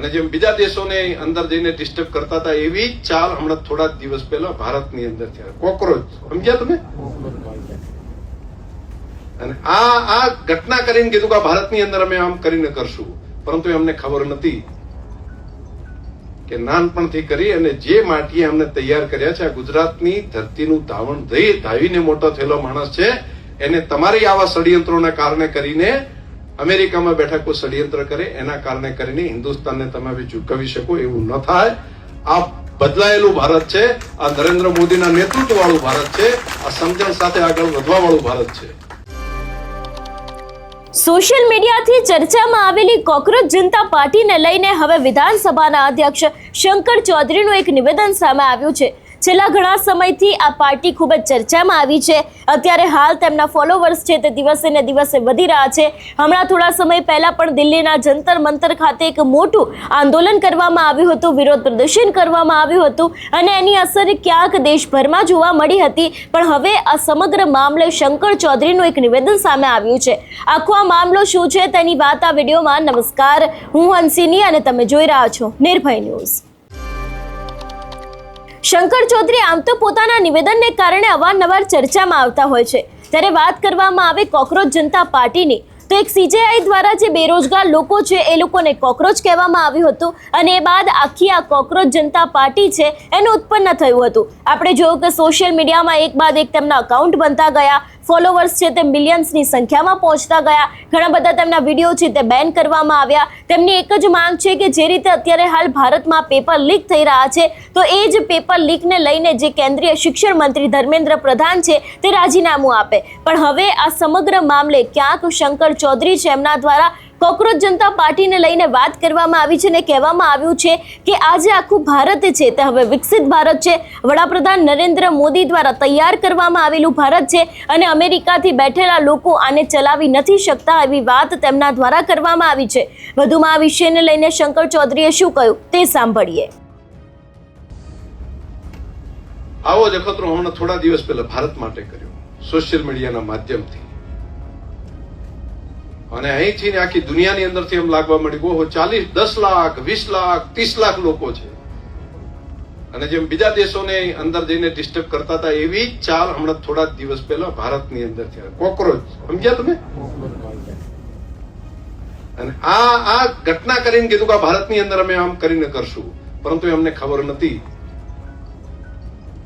અને જેમ બીજા દેશોને અંદર જઈને ડિસ્ટર્બ કરતા હતા એવી ચાલ હમણાં થોડા દિવસ પહેલા ભારતની અંદર થયા. કોકરોચ સમજ્યા તમે? અને આ ઘટના કરીને કીધું કે ભારતની અંદર અમે આમ કરીને કરશું, પરંતુ અમને ખબર નથી કે નાનપણથી કરી અને જે માટીએ અમને તૈયાર કર્યા છે, આ ગુજરાતની ધરતીનું ધાવણ ધાવીને મોટો થયેલો માણસ છે, એને તમારી આવા ષડયંત્રોના કારણે કરીને અમેરિકામાં બેઠા કોઈ ષડયંત્ર કરે એના કારણે કરીને હિન્દુસ્તાનને તમે ચૂકવી શકો એવું ન થાય. આ બદલાયેલું ભારત છે, આ નરેન્દ્ર મોદીના નેતૃત્વ વાળું ભારત છે, આ સમજણ સાથે આગળ વધવા વાળું ભારત છે. સોશિયલ મીડિયાથી ચર્ચામાં આવેલી કોકરોચ જનતા પાર્ટીને લઈને હવે વિધાનસભાના અધ્યક્ષ શંકર ચૌધરીનું એક નિવેદન સામે આવ્યું છે. છેલ્લા ઘણા સમયથી આ પાર્ટી ખૂબ જ ચર્ચામાં આવી છે. અત્યારે હાલ તેમના ફોલોવર્સ છે તે દિવસે ને દિવસે વધી રહ્યા છે. હમણાં થોડા સમય પહેલા પણ દિલ્હીના જંતર મંતર ખાતે એક મોટું આંદોલન કરવામાં આવ્યું હતું, વિરોધ પ્રદર્શન કરવામાં આવ્યું હતું અને એની અસર ક્યાંક દેશભરમાં જોવા મળી હતી. પણ હવે આ સમગ્ર મામલે શંકર ચૌધરીનું એક નિવેદન સામે આવ્યું છે. આખો આ મામલો શું છે તેની વાત આ વિડીયોમાં. નમસ્કાર, હું હંસિની અને તમે જોઈ રહ્યા છો નિર્ભય ન્યૂઝ. શંકર ચૌધરી આમ તો પોતાના નિવેદનને કારણે અવારનવાર ચર્ચામાં આવતા હોય છે. ત્યારે વાત કરવામાં આવે કોકરોચ જનતા પાર્ટીની, તો એક CJI દ્વારા જે બેરોજગાર લોકો છે એ લોકોને કોકરોચ કહેવામાં આવ્યું હતું અને એ બાદ આખી આ કોકરોચ જનતા પાર્ટી છે એનું ઉત્પન્ન થયું હતું. આપણે જોયું કે સોશિયલ મીડિયામાં એક બાદ એક તેમના અકાઉન્ટ બનતા ગયા, ફોલોવર્સ છે તે મિલિયન્સની સંખ્યામાં પહોંચતા ગયા, ઘણા બધા તેમના વિડીયો છે તે બેન કરવામાં આવ્યા. તેમની એક જ માંગ છે કે જે રીતે અત્યારે હાલ ભારતમાં પેપર લીક થઈ રહ્યા છે, તો એ જ પેપર લીકને લઈને જે કેન્દ્રીય શિક્ષણ મંત્રી ધર્મેન્દ્ર પ્રધાન છે તે રાજીનામું આપે. પણ હવે આ સમગ્ર મામલે ક્યાંક શંકર ચૌધરી છે એમના દ્વારા કોકરોચ જનતા પાર્ટીને લઈને વાત કરવામાં આવી છે અને કહેવામાં આવ્યું છે કે આજે આખું ભારત છે તે હવે વિકસિત ભારત છે, વડાપ્રધાન નરેન્દ્ર મોદી દ્વારા તૈયાર કરવામાં આવેલું ભારત છે અને અમેરિકાથી બેઠેલા લોકો આને ચલાવી નથી શકતા, એવી વાત તેમના દ્વારા કરવામાં આવી છે. વધુમાં આ વિષયને લઈને શંકર ચૌધરીએ શું કહ્યું તે સાંભળીએ. આવો જ અખતરો હમણાં થોડા દિવસ પહેલા ભારત માટે કર્યો સોશિયલ મીડિયાના માધ્યમથી, અને અહીંથી આખી દુનિયાની અંદરથી એમ લાગવા મળ્યું 40, 10 લાખ, 20 લાખ, 30 લાખ લોકો છે. અને જેમ બીજા દેશોને અંદર જઈને ડિસ્ટર્બ કરતા હતા એવી ચાલ હમણાં થોડા દિવસ પહેલા ભારતની અંદર થયા. કોકરોચ સમજ્યા તમે? અને આ ઘટના કરીને કીધું કે ભારતની અંદર અમે આમ કરીને કરશું, પરંતુ અમને ખબર નથી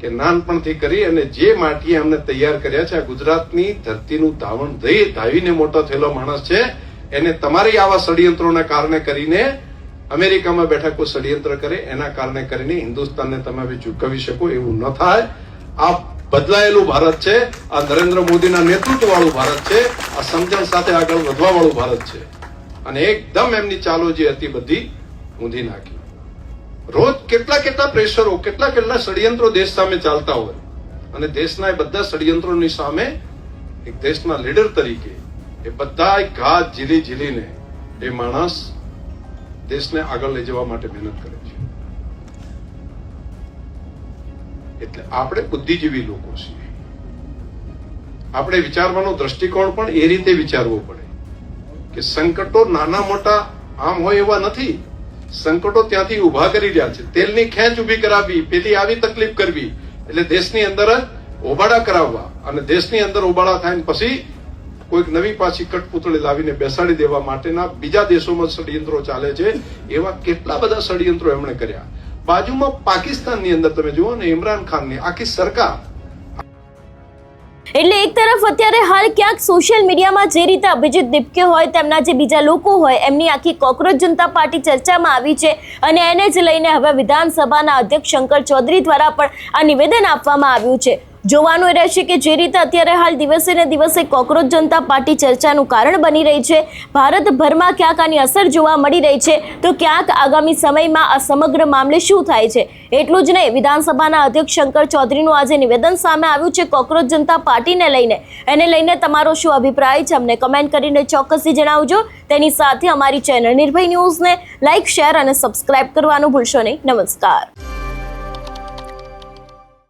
કે નાનપણથી કરી અને જે માટીએ અમને તૈયાર કર્યા છે, આ ગુજરાતની ધરતીનું ધાવણ ધાવીને મોટો થયેલો માણસ છે, એને તમારી આવા ષડયંત્રોના કારણે કરીને અમેરિકામાં બેઠા કોઈ ષડયંત્ર કરે એના કારણે કરીને હિન્દુસ્તાનને તમે ચૂકવી શકો એવું ન થાય. આ બદલાયેલું ભારત છે, આ નરેન્દ્ર મોદીના નેતૃત્વ વાળું ભારત છે, આ સમજણ સાથે આગળ વધવા વાળું ભારત છે. અને એકદમ એમની ચાલો જે હતી બધી ઊંધી નાખી. રોજ કેટલા પ્રેશરો, કેટલા ષડયંત્રો દેશ સામે ચાલતા હોય, અને દેશના એ બધા ષડયંત્રોની સામે એક દેશના લીડર તરીકે એ બધા ઘાત ઝીલીને એ માણસ દેશને આગળ લઈ જવા માટે મહેનત કરે છે. એટલે આપણે બુદ્ધિજીવી લોકો છીએ, આપણે વિચારવાનો દ્રષ્ટિકોણ પણ એ રીતે વિચારવો પડે કે સંકટો નાના મોટા આમ હોય એવા નથી. સંકટો ત્યાંથી ઉભા કરી રહ્યા છે. તેલની ખેંચ ઉભી કરાવવી, પેલી આવી તકલીફ કરવી, એટલે દેશની અંદર જ ઓબાળા કરાવવા, અને દેશની અંદર ઓબાળા થાય પછી કોઈક નવી પાછી કઠપૂતળી લાવીને બેસાડી દેવા માટેના બીજા દેશોમાં ષડયંત્રો ચાલે છે. એવા કેટલા બધા ષડયંત્રો એમણે કર્યા. બાજુમાં પાકિસ્તાનની અંદર તમે જુઓ ને, ઇમરાન ખાનની આખી સરકાર. એટલે એક તરફ અત્યારે હાલ ક્યાંક સોશિયલ મીડિયામાં જે રીતે અભિજીત દીપકે હોય, તેમના જે બીજા લોકો હોય, એમની આખી કોકરોચ જનતા પાર્ટી ચર્ચામાં આવી છે અને એને જ લઈને હવે વિધાનસભાના અધ્યક્ષ શંકર ચૌધરી દ્વારા પણ આ નિવેદન આપવામાં આવ્યું છે. જોવાનું એ રહેશે કે જે રીતે અત્યારે હાલ દિવસે ને દિવસે કોકરોચ જનતા પાર્ટી ચર્ચાનું કારણ બની રહી છે, ભારતભરમાં ક્યાંક આની અસર જોવા મળી રહી છે, તો ક્યાંક આગામી સમયમાં આ સમગ્ર મામલે શું થાય છે. એટલું જ નહીં, વિધાનસભાના અધ્યક્ષ શંકર ચૌધરીનું આજે નિવેદન સામે આવ્યું છે કોકરોચ જનતા પાર્ટીને લઈને. એને લઈને તમારો શું અભિપ્રાય છે અમને કમેન્ટ કરીને ચોક્કસથી જણાવજો. તેની સાથે અમારી ચેનલ નિર્ભય ન્યૂઝને લાઇક, શેર અને સબસ્ક્રાઇબ કરવાનું ભૂલશો નહીં. નમસ્કાર.